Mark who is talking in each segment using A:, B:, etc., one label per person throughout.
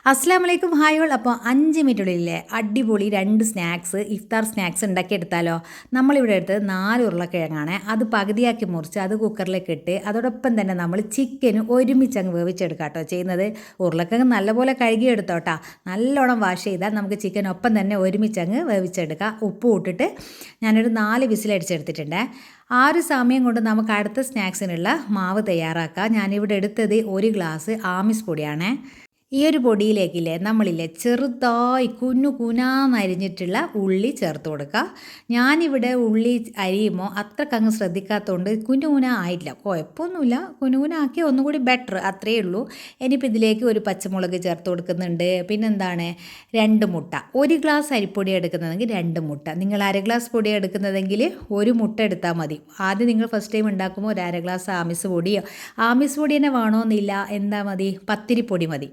A: അസ്സലാമലൈക്കും hi all. അപ്പോൾ 5 മിനിറ്റുള്ളിലെ അടിപൊളി 2 ഇഫ്താർ സ്നാക്സ് ഉണ്ടാക്കിയെടുത്താലോ. നമ്മളിവിടെ എടുത്തത് 4 ഉരുളക്കിഴങ്ങാണ്. അത് പകുതിയാക്കി മുറിച്ച് അത് കുക്കറിലേക്ക് ഇട്ട് അതോടൊപ്പം തന്നെ നമ്മൾ ചിക്കന് ഒരുമിച്ച് അങ്ങ് വേവിച്ചെടുക്കാം കേട്ടോ ചെയ്യുന്നത്. ഉരുളക്കിഴങ്ങ് നല്ലപോലെ കഴുകിയെടുത്തോട്ടാ. നല്ലോണം വാഷ് ചെയ്താൽ നമുക്ക് ചിക്കൻ ഒപ്പം തന്നെ ഒരുമിച്ച് അങ്ങ് വേവിച്ചെടുക്കാം. ഉപ്പ് ഇട്ടിട്ട് ഞാനൊരു 4 വിസിലടിച്ചെടുത്തിട്ടുണ്ട്. ആ ഒരു സമയം കൊണ്ട് നമുക്ക് അടുത്ത സ്നാക്സിനുള്ള മാവ് തയ്യാറാക്കാം. ഞാനിവിടെ എടുത്തത് 1 ഗ്ലാസ് ആമിസ് പൊടിയാണ്. ഈ ഒരു പൊടിയിലേക്കില്ലേ നമ്മളില്ലേ ചെറുതായി കുനാന്നരിഞ്ഞിട്ടുള്ള ഉള്ളി ചേർത്ത് കൊടുക്കുക. ഞാനിവിടെ ഉള്ളി അരിയുമ്പോൾ അത്രക്കങ്ങ് ശ്രദ്ധിക്കാത്തതുകൊണ്ട് കുനുകുന ആയിട്ടില്ല. കുഴപ്പമൊന്നുമില്ല, കുനുകുന ആക്കി ഒന്നുകൂടി ബെറ്റർ, അത്രയേ ഉള്ളൂ. ഇനിയിപ്പോൾ ഇതിലേക്ക് ഒരു പച്ചമുളക് ചേർത്ത് കൊടുക്കുന്നുണ്ട്. പിന്നെന്താണ്, 2 മുട്ട. 1 ഗ്ലാസ് അരിപ്പൊടി എടുക്കുന്നതെങ്കിൽ 2 മുട്ട. നിങ്ങൾ അര ഗ്ലാസ് പൊടി എടുക്കുന്നതെങ്കിൽ 1 മുട്ട എടുത്താൽ മതി. ആദ്യം നിങ്ങൾ ഫസ്റ്റ് ടൈം ഉണ്ടാക്കുമ്പോൾ ഒരു അര ഗ്ലാസ് ആമിസ് പൊടിയോ, ആമിസ് പൊടി തന്നെ വേണമെന്നില്ല, എന്താ മതി, പത്തിരിപ്പൊടി മതി.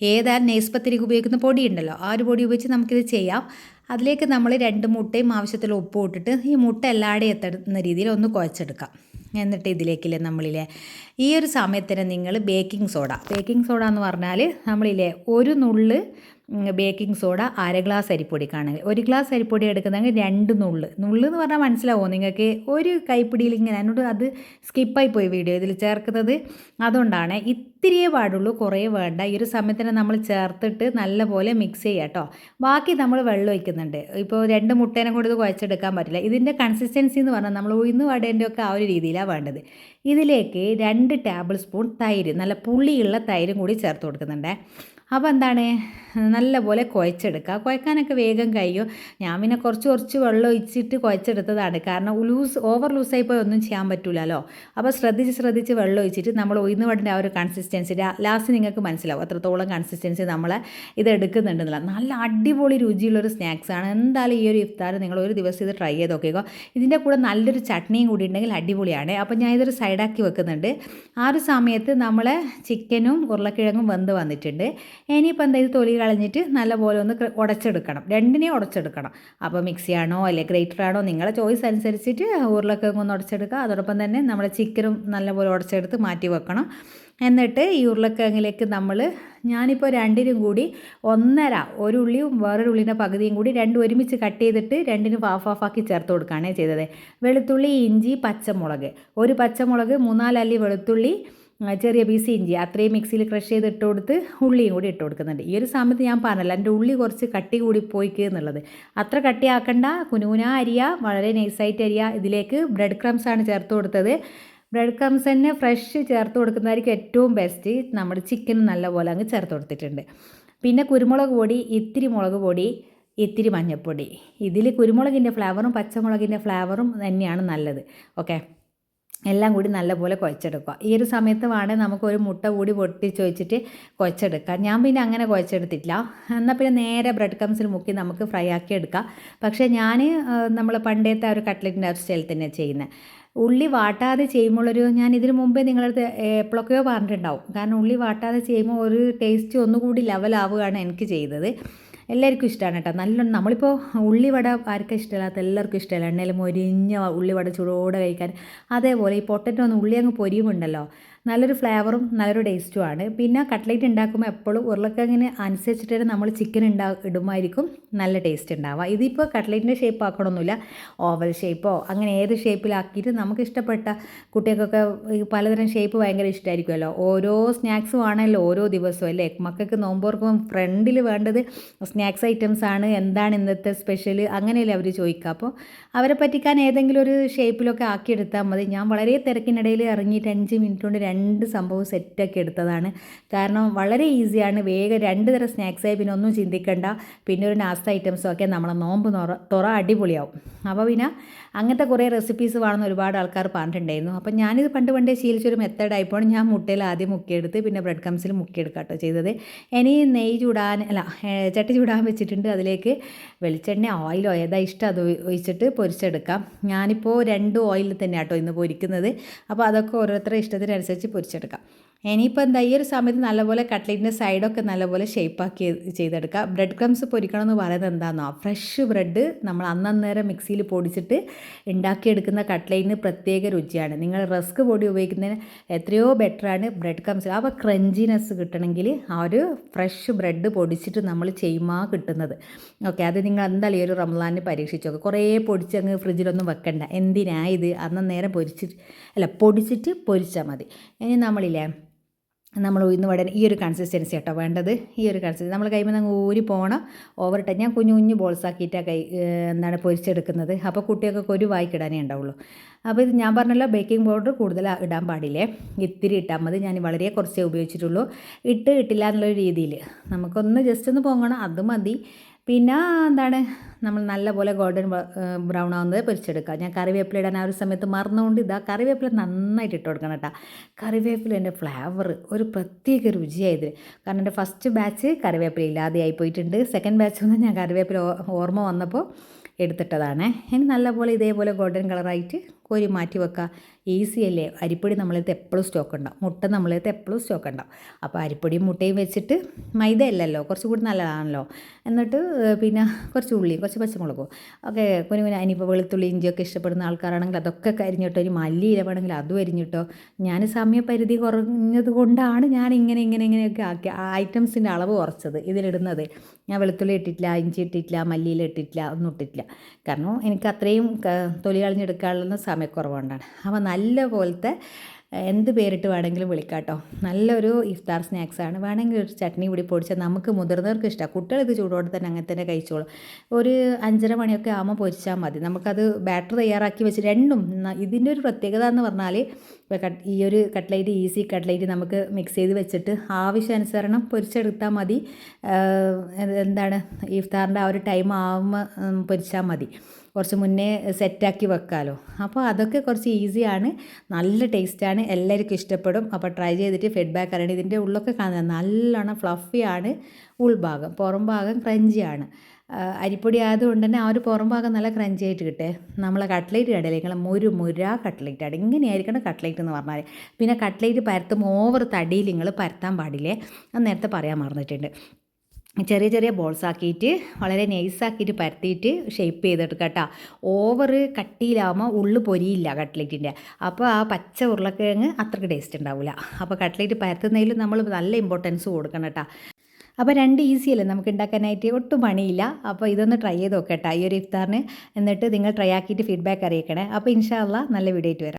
A: ഏതായാലും നെയ്സ് പത്തിരിക്ക് ഉപയോഗിക്കുന്ന പൊടി ഉണ്ടല്ലോ, ആ ഒരു പൊടി ഉപയോഗിച്ച് നമുക്കിത് ചെയ്യാം. അതിലേക്ക് നമ്മൾ 2 മുട്ടയും ആവശ്യത്തിൽ ഉപ്പും ഇട്ടിട്ട് ഈ മുട്ട എല്ലാവരുടെയും എത്തുന്ന രീതിയിൽ ഒന്ന് കുഴച്ചെടുക്കാം. എന്നിട്ട് ഇതിലേക്കില്ലേ നമ്മളില്ലേ ഈ ഒരു സമയത്തിന് നിങ്ങൾ ബേക്കിംഗ് സോഡ എന്ന് പറഞ്ഞാൽ നമ്മളില്ലേ ഒരു നുള്ള് ബേക്കിംഗ് സോഡ അര ഗ്ലാസ് അരിപ്പൊടിക്കാണെങ്കിൽ, 1 ഗ്ലാസ് അരിപ്പൊടി എടുക്കുന്നെങ്കിൽ 2 നുള്ള് എന്ന് പറഞ്ഞാൽ മനസ്സിലാവുമോ നിങ്ങൾക്ക്? ഒരു കൈപ്പിടിയിൽ ഇങ്ങനെ, എന്നോട് അത് സ്കിപ്പായി പോയി വീഡിയോ ഇതിൽ ചേർക്കുന്നത്, അതുകൊണ്ടാണ്. ഇത്തിരിയേ പാടുള്ളൂ, കുറേ വേണ്ട. ഈ ഒരു സമയത്തിന് നമ്മൾ ചേർത്തിട്ട് നല്ലപോലെ മിക്സ് ചെയ്യുക കേട്ടോ. ബാക്കി നമ്മൾ വെള്ളം ഒഴിക്കുന്നുണ്ട്. ഇപ്പോൾ 2 മുട്ടേനെ കൂടി ഇത് കുഴച്ചെടുക്കാൻ പറ്റില്ല. ഇതിൻ്റെ കൺസിസ്റ്റൻസി എന്ന് പറഞ്ഞാൽ നമ്മൾ ഉഴുന്ന് വടേൻ്റെ ഒക്കെ ആ ഒരു രീതിയിലാണ് വേണ്ടത്. ഇതിലേക്ക് 2 ടേബിൾ സ്പൂൺ തൈര്, നല്ല പുളിയുള്ള തൈരും കൂടി ചേർത്ത് കൊടുക്കുന്നുണ്ട്. അപ്പോൾ എന്താണ്, നല്ലപോലെ കുഴച്ചെടുക്കുക. കുഴക്കാനൊക്കെ വേഗം കഴിയും. ഞാൻ പിന്നെ കുറച്ച് വെള്ളം ഒഴിച്ചിട്ട് കുഴച്ചെടുത്തതാണ്. കാരണം ഓവർ ലൂസായി പോയി ഒന്നും ചെയ്യാൻ പറ്റില്ലല്ലോ. അപ്പോൾ ശ്രദ്ധിച്ച് വെള്ളം ഒഴിച്ചിട്ട് നമ്മൾ ഉഴുന്ന് വടേൻ്റെ ആ ഒരു കൺസിസ്റ്റൻസി ലാസ്റ്റ് നിങ്ങൾക്ക് മനസ്സിലാവും എത്രത്തോളം കൺസിസ്റ്റൻസി നമ്മൾ ഇത് എടുക്കുന്നുണ്ടെന്നില്ല. നല്ല അടിപൊളി രുചിയുള്ളൊരു സ്നാക്സാണ്. എന്തായാലും ഈ ഒരു ഇഫ്താർ നിങ്ങൾ ഒരു ദിവസം ഇത് ട്രൈ ചെയ്ത് നോക്കിക്കോ. ഇതിൻ്റെ കൂടെ നല്ലൊരു ചട്നിയും കൂടി ഉണ്ടെങ്കിൽ അടിപൊളിയാണ്. അപ്പോൾ ഞാൻ ഇതൊരു സൈഡാക്കി വെക്കുന്നുണ്ട്. ആ ഒരു സമയത്ത് നമ്മൾ ചിക്കനും ഉരുളക്കിഴങ്ങും വെന്ത് വന്നിട്ടുണ്ട്. ഇനിയിപ്പോൾ എന്താ, ഇത് തൊലി കളഞ്ഞിട്ട് നല്ലപോലെ ഒന്ന് ഉടച്ചെടുക്കണം. രണ്ടിനെയും ഉടച്ചെടുക്കണം. അപ്പോൾ മിക്സിയാണോ അല്ലെ ഗ്രേറ്ററാണോ നിങ്ങളുടെ ചോയ്സ് അനുസരിച്ചിട്ട് ഉരുളക്കിഴങ്ങ് ഒന്ന് ഉടച്ചെടുക്കുക. അതോടൊപ്പം തന്നെ നമ്മുടെ ചിക്കനും നല്ലപോലെ ഉടച്ചെടുത്ത് മാറ്റി വെക്കണം. എന്നിട്ട് ഈ ഉരുളക്കിഴങ്ങിലേക്ക് ഞാനിപ്പോൾ രണ്ടിനും കൂടി ഒരു ഉള്ളിയും വേറൊരു ഉള്ളിൻ്റെ പകുതിയും കൂടി രണ്ടും ഒരുമിച്ച് കട്ട് ചെയ്തിട്ട് രണ്ടിനും ഹാഫ് ചേർത്ത് കൊടുക്കുകയാണ് ചെയ്തത്. വെളുത്തുള്ളി, ഇഞ്ചി, പച്ചമുളക്, ഒരു പച്ചമുളക്, 3-4 അല്ലി വെളുത്തുള്ളി, ചെറിയ പീസ് ഇഞ്ചി, അത്രയും മിക്സിയിൽ ക്രഷ് ചെയ്ത് ഇട്ട് കൊടുത്ത് ഉള്ളിയും കൂടി ഇട്ട് കൊടുക്കുന്നുണ്ട്. ഈ ഒരു സമയത്ത് ഞാൻ പറഞ്ഞല്ലോ എൻ്റെ ഉള്ളി കുറച്ച് കട്ടി കൂടി പോയിക്ക് എന്നുള്ളത്. അത്ര കട്ടിയാക്കണ്ട, കുനുകുന അരിയ, വളരെ നൈസായിട്ട് അരിയ. ഇതിലേക്ക് ബ്രെഡ് ക്രംസാണ് ചേർത്ത് കൊടുത്തത്. ബ്രെഡ് ക്രംസ് തന്നെ ഫ്രഷ് ചേർത്ത് കൊടുക്കുന്നതായിരിക്കും ഏറ്റവും ബെസ്റ്റ്. നമ്മുടെ ചിക്കൻ നല്ലപോലെ അങ്ങ് ചേർത്ത് കൊടുത്തിട്ടുണ്ട്. പിന്നെ കുരുമുളക് പൊടി, ഇത്തിരി മുളക് പൊടി, ഇത്തിരി മഞ്ഞൾപ്പൊടി. ഇതിൽ കുരുമുളകിൻ്റെ ഫ്ലേവറും പച്ചമുളകിൻ്റെ ഫ്ലേവറും തന്നെയാണ് നല്ലത്. ഓക്കെ, എല്ലാം കൂടി നല്ലപോലെ കുഴച്ചെടുക്കുക. ഈ ഒരു സമയത്ത് വേണമെങ്കിൽ നമുക്കൊരു മുട്ട കൂടി പൊട്ടിച്ച് വെച്ചിട്ട് കുഴച്ചെടുക്കാം. ഞാൻ പിന്നെ അങ്ങനെ കുഴച്ചെടുത്തിട്ടില്ല. എന്നാൽ പിന്നെ നേരെ ബ്രെഡ് ക്രംസിൽ മുക്കി നമുക്ക് ഫ്രൈ ആക്കി എടുക്കാം. പക്ഷേ ഞാൻ നമ്മൾ പണ്ടത്തെ ആ ഒരു കട്ട്ലറ്റിൻ്റെ ആ ഒരു സ്റ്റൈൽ തന്നെയാണ് ചെയ്യുന്നത്. ഉള്ളി വാട്ടാതെ ചെയ്യുമ്പോഴൊരു, ഞാൻ ഇതിന് മുമ്പേ നിങ്ങളടുത്ത് എപ്പോഴൊക്കെയോ പറഞ്ഞിട്ടുണ്ടാവും. കാരണം ഉള്ളി വാട്ടാതെ ചെയ്യുമ്പോൾ ഒരു ടേസ്റ്റ് ഒന്നുകൂടി ലെവലാവുകയാണ് എനിക്ക് ചെയ്തത്. എല്ലാവർക്കും ഇഷ്ടമാണ് കേട്ടോ. നല്ലോണം നമ്മളിപ്പോൾ ഉള്ളിവട ആർക്കും ഇഷ്ടമില്ലാത്ത എല്ലാവർക്കും ഇഷ്ടമല്ല, എണ്ണയിൽ മൊരിഞ്ഞ ഉള്ളിവട ചൂടോടെ കഴിക്കാൻ. അതേപോലെ ഈ പൊട്ടറ്റോ ഒന്ന് ഉള്ളി അങ്ങ് പൊരിയുമുണ്ടല്ലോ, നല്ലൊരു ഫ്ലേവറും നല്ലൊരു ടേസ്റ്റുമാണ്. പിന്നെ കട്ട്ലേറ്റ് ഉണ്ടാക്കുമ്പോൾ എപ്പോഴും ഉരുളക്കിഴങ്ങിന് അനുസരിച്ചിട്ട് നമ്മൾ ചിക്കൻ ഇടുമായിരിക്കും നല്ല ടേസ്റ്റ് ഉണ്ടാവുക. ഇതിപ്പോൾ കട്ട്ലേറ്റിൻ്റെ ഷേപ്പ് ആക്കണമൊന്നുമില്ല, ഓവൽ ഷേപ്പോ അങ്ങനെ ഏത് ഷേപ്പിലാക്കിയിട്ട് നമുക്ക് ഇഷ്ടപ്പെട്ട, കുട്ടികൾക്കൊക്കെ പലതരം ഷേപ്പ് ഭയങ്കര ഇഷ്ടമായിരിക്കുമല്ലോ. ഓരോ സ്നാക്സും ആണല്ലോ ഓരോ ദിവസവും അല്ലേ. മക്കൾക്ക് നോമ്പോർക്കുമ്പം ഫ്രണ്ടിൽ വേണ്ടത് സ്നാക്സ് ഐറ്റംസ് ആണ്, എന്താണ് ഇന്നത്തെ സ്പെഷ്യൽ, അങ്ങനെയല്ലേ അവർ ചോദിക്കുക. അപ്പോൾ അവരെ പറ്റിക്കാൻ ഏതെങ്കിലും ഒരു ഷേപ്പിലൊക്കെ ആക്കിയെടുത്താൽ മതി. ഞാൻ വളരെ തിരക്കിനിടയിൽ ഇറങ്ങിയിട്ട് 5 മിനിറ്റ് കൊണ്ട് 2 സംഭവം സെറ്റാക്കി എടുത്തതാണ്. കാരണം വളരെ ഈസിയാണ്, വേഗം 2 തരം സ്നാക്സായി, പിന്നെ ഒന്നും ചിന്തിക്കണ്ട. പിന്നെ ഒരു നാസ്ത ഐറ്റംസും ഒക്കെ നമ്മളെ നോമ്പ് തുറ അടിപൊളിയാവും. അപ്പോൾ പിന്നെ അങ്ങനത്തെ കുറേ റെസിപ്പീസ് വേണമെന്ന് ഒരുപാട് ആൾക്കാർ പറഞ്ഞിട്ടുണ്ടായിരുന്നു. അപ്പം ഞാനിത് പണ്ടേ ശീലിച്ചൊരു മെത്തേഡായിപ്പോൾ ഞാൻ മുട്ടയിൽ ആദ്യം മുക്കിയെടുത്ത് പിന്നെ ബ്രെഡ് ക്രംസിൽ മുക്കിയെടുക്കുക കേട്ടോ ചെയ്തത്. ഇനി ചട്ടി ചൂടാൻ വെച്ചിട്ടുണ്ട്. അതിലേക്ക് വെളിച്ചെണ്ണ, ഓയിലോ ഏതാ ഇഷ്ടം അത് ഒഴിച്ചിട്ട് പൊരിച്ചെടുക്കാം. ഞാനിപ്പോൾ 2 ഓയിലിൽ തന്നെ കേട്ടോ ഇന്ന് പൊരിക്കുന്നത്. അപ്പോൾ അതൊക്കെ ഓരോരുത്തരുടെ ഇഷ്ടത്തിനനുസരിച്ച് പൊരിച്ചെടുക്കാം. ഇനിയിപ്പോൾ എന്താ ഈ ഒരു സമയത്ത് നല്ലപോലെ കട്ട്ലേറ്റിൻ്റെ സൈഡൊക്കെ നല്ലപോലെ ഷേപ്പാക്കി ചെയ്തെടുക്കുക. ബ്രെഡ് ക്രംസ് പൊരിക്കണം എന്ന് പറയുന്നത് എന്താണെന്നോ, ഫ്രഷ് ബ്രെഡ് നമ്മൾ അന്നേരം മിക്സിയിൽ പൊടിച്ചിട്ട് ഉണ്ടാക്കിയെടുക്കുന്ന കട്ട്ലേറ്റിന് പ്രത്യേക രുചിയാണ്. നിങ്ങൾ റസ്ക് പൊടി ഉപയോഗിക്കുന്നതിന് എത്രയോ ബെറ്ററാണ് ബ്രെഡ് ക്രംസ്. അപ്പോൾ ക്രഞ്ചിനെസ് കിട്ടണമെങ്കിൽ ആ ഒരു ഫ്രഷ് ബ്രെഡ് പൊടിച്ചിട്ട് നമ്മൾ ചെയ്യുമ്പോൾ കിട്ടുന്നത്. ഓക്കെ, അത് നിങ്ങൾ എന്തായാലും ഈ ഒരു റംസാനിന് പരീക്ഷിച്ച് നോക്കുക. കുറേ പൊടിച്ചങ്ങ് ഫ്രിഡ്ജിലൊന്നും വെക്കണ്ട. എന്തിനാ ഇത് അന്നേരം പൊടിച്ചിട്ട് പൊരിച്ചാൽ മതി. ഇനി നമ്മളില്ലേ നമ്മൾ ഉഴുന്ന് വട ഈ ഒരു കൺസിസ്റ്റൻസി കേട്ടോ വേണ്ടത്. ഈ ഒരു കൺസിസ്റ്റൻസി നമ്മൾ കൈമ അങ്ങ് ഊരി പോകണം. ഓവർ ഞാൻ കുഞ്ഞു കുഞ്ഞു ബോൾസാക്കിയിട്ടാണ് പൊരിച്ചെടുക്കുന്നത്. അപ്പോൾ കുട്ടികൾക്ക് ഒരു വായിക്കിടാനേ ഉണ്ടാവുള്ളൂ. അപ്പോൾ ഇത് ഞാൻ പറഞ്ഞല്ലോ, ബേക്കിംഗ് പൗഡർ കൂടുതൽ ഇടാൻ പാടില്ലേ, ഇത്തിരി ഇട്ടാൽ മതി. ഞാൻ വളരെ കുറച്ചേ ഉപയോഗിച്ചിട്ടുള്ളൂ. ഇട്ടില്ല എന്നുള്ളൊരു രീതിയിൽ നമുക്കൊന്ന് ജസ്റ്റ് ഒന്ന് പൊങ്ങണം, അത് മതി. പിന്നെ എന്താണ്, നമ്മൾ നല്ലപോലെ ഗോൾഡൻ ബ്രൗൺ ആവുന്നത് പൊരിച്ചെടുക്കുക. ഞാൻ കറിവേപ്പില ഇടാൻ ആ ഒരു സമയത്ത് മറന്നുകൊണ്ട് കറിവേപ്പില നന്നായിട്ട് ഇട്ട് കൊടുക്കണം കേട്ടോ. കറിവേപ്പിലേൻ്റെ ഫ്ലേവർ ഒരു പ്രത്യേക രുചിയായത്. കാരണം എൻ്റെ ഫസ്റ്റ് ബാച്ച് കറിവേപ്പില ഇല്ലാതെയായി പോയിട്ടുണ്ട്. സെക്കൻഡ് ബാച്ചൊന്നും ഞാൻ കറിവേപ്പില ഓർമ്മ വന്നപ്പോൾ എടുത്തിട്ടതാണ്. ഇനി നല്ലപോലെ ഇതേപോലെ ഗോൾഡൻ കളറായിട്ട് കോരി മാറ്റി വെക്കുക. ഈസി അല്ലേ. അരിപ്പൊടി നമ്മളടുത്ത് എപ്പോഴും സ്റ്റോക്ക് ഉണ്ടാവും, മുട്ട നമ്മളടുത്ത് എപ്പോഴും സ്റ്റോക്ക് ഉണ്ടാവും. അപ്പോൾ അരിപ്പൊടിയും മുട്ടയും വെച്ചിട്ട്, മൈദ അല്ലല്ലോ, കുറച്ചുകൂടി നല്ലതാണല്ലോ. എന്നിട്ട് പിന്നെ കുറച്ച് ഉള്ളിയും കുറച്ച് പച്ചമുളകും ഒക്കെ കുഞ്ഞു ഇനിയിപ്പോൾ വെളുത്തുള്ളി ഇഞ്ചിയൊക്കെ ഇഷ്ടപ്പെടുന്ന ആൾക്കാരാണെങ്കിൽ അതൊക്കെ അരിഞ്ഞിട്ടോ, ഇനി മല്ലിയില വേണമെങ്കിൽ അതും അരിഞ്ഞിട്ടോ. ഞാൻ സമയപരിധി കുറഞ്ഞത് കൊണ്ടാണ് ഞാൻ ഇങ്ങനെയൊക്കെ ആക്കി ഐറ്റംസിൻ്റെ അളവ് കുറച്ചത് ഇതിലിടുന്നത്. ഞാൻ വെളുത്തുള്ളി ഇട്ടിട്ടില്ല, ഇഞ്ചി ഇട്ടിട്ടില്ല, മല്ലിയില ഇട്ടിട്ടില്ല, ഒന്നും ഇട്ടിട്ടില്ല. കാരണം എനിക്ക് അത്രയും തൊലി കളഞ്ഞെടുക്കാനുള്ള സമയക്കുറവുകൊണ്ടാണ്. അപ്പോൾ നല്ല പോലത്തെ എന്ത് പേരിട്ട് വേണമെങ്കിലും വിളിക്കാം കേട്ടോ. നല്ലൊരു ഇഫ്താർ സ്നാക്സാണ്. വേണമെങ്കിൽ ഒരു ചട്നി കൂടി പൊടിച്ചാൽ നമുക്ക് മുതിർന്നവർക്ക് ഇഷ്ടമാണ്. കുട്ടികൾക്ക് ചൂടോടെ തന്നെ അങ്ങനെ തന്നെ കഴിച്ചോളും. ഒരു 5:30 മണിയൊക്കെ ആകുമ്പോൾ പൊരിച്ചാൽ മതി. നമുക്കത് ബാറ്റർ തയ്യാറാക്കി വെച്ച് രണ്ടും. ഇതിൻ്റെ ഒരു പ്രത്യേകത എന്ന് പറഞ്ഞാൽ ഈ ഒരു കട്ട്ലേറ്റ്, ഈസി കട്ട്ലേറ്റ് നമുക്ക് മിക്സ് ചെയ്ത് വെച്ചിട്ട് ആവശ്യാനുസരണം പൊരിച്ചെടുത്താൽ മതി. എന്താണ്, ഇഫ്താറിൻ്റെ ആ ഒരു ടൈം ആകുമ്പോൾ പൊരിച്ചാൽ മതി. കുറച്ച് മുന്നേ സെറ്റാക്കി വെക്കാമല്ലോ. അപ്പോൾ അതൊക്കെ കുറച്ച് ഈസിയാണ്, നല്ല ടേസ്റ്റാണ്, എല്ലാവർക്കും ഇഷ്ടപ്പെടും. അപ്പോൾ ട്രൈ ചെയ്തിട്ട് ഫീഡ്ബാക്ക് അറിയണം. ഇതിൻ്റെ ഉള്ളൊക്കെ കാണുന്നത് നല്ലോണം ഫ്ലഫിയാണ്, ഉൾഭാഗം പുറം ഭാഗം ക്രഞ്ചിയാണ്. അരിപ്പൊടി ആയതുകൊണ്ട് തന്നെ ആ ഒരു പുറം ഭാഗം നല്ല ക്രഞ്ചി ആയിട്ട് കിട്ടേ. നമ്മളെ കട്ട്ലേറ്റ് കടയിലേക്കുള്ള മുര കട്ട്ലേറ്റാണ്. ഇങ്ങനെയായിരിക്കണം കട്ട്ലേറ്റ് എന്ന് പറഞ്ഞാൽ. പിന്നെ കട്ട്ലേറ്റ് പരത്തുമ്പോൾ ഓവർ തടിയിൽ നിങ്ങൾ പരത്താൻ പാടില്ലേ, അത് നേരത്തെ പറയാൻ മറന്നിട്ടുണ്ട്. ചെറിയ ചെറിയ ബോൾസ് ആക്കിയിട്ട് വളരെ നൈസാക്കിയിട്ട് പരത്തിയിട്ട് ഷേപ്പ് ചെയ്തെടുക്കുക കേട്ടോ. ഓവർ കട്ടിയിലാകുമ്പോൾ ഉള്ളു പൊരിയില്ല കട്ട്ലേറ്റിൻ്റെ. അപ്പോൾ ആ പച്ച ഉരുളക്കിഴങ്ങ് അത്രയ്ക്ക് ടേസ്റ്റ് ഉണ്ടാവില്ല. അപ്പോൾ കട്ട്ലേറ്റ് പരത്തുന്നതിൽ നമ്മൾ നല്ല ഇമ്പോർട്ടൻസ് കൊടുക്കണം കേട്ടോ. അപ്പോൾ രണ്ട് ഈസിയല്ലേ നമുക്ക് ഉണ്ടാക്കാനായിട്ട്, ഒട്ടും പണിയില്ല. അപ്പോൾ ഇതൊന്ന് ട്രൈ ചെയ്ത് നോക്കട്ടെ ഈ ഒരു ഇഫ്താറിന്. എന്നിട്ട് നിങ്ങൾ ട്രൈ ആക്കിയിട്ട് ഫീഡ്ബാക്ക് അറിയിക്കണേ. അപ്പോൾ ഇൻഷാ അല്ലാഹ് നല്ല വീഡിയോ ആയിട്ട് വരാം.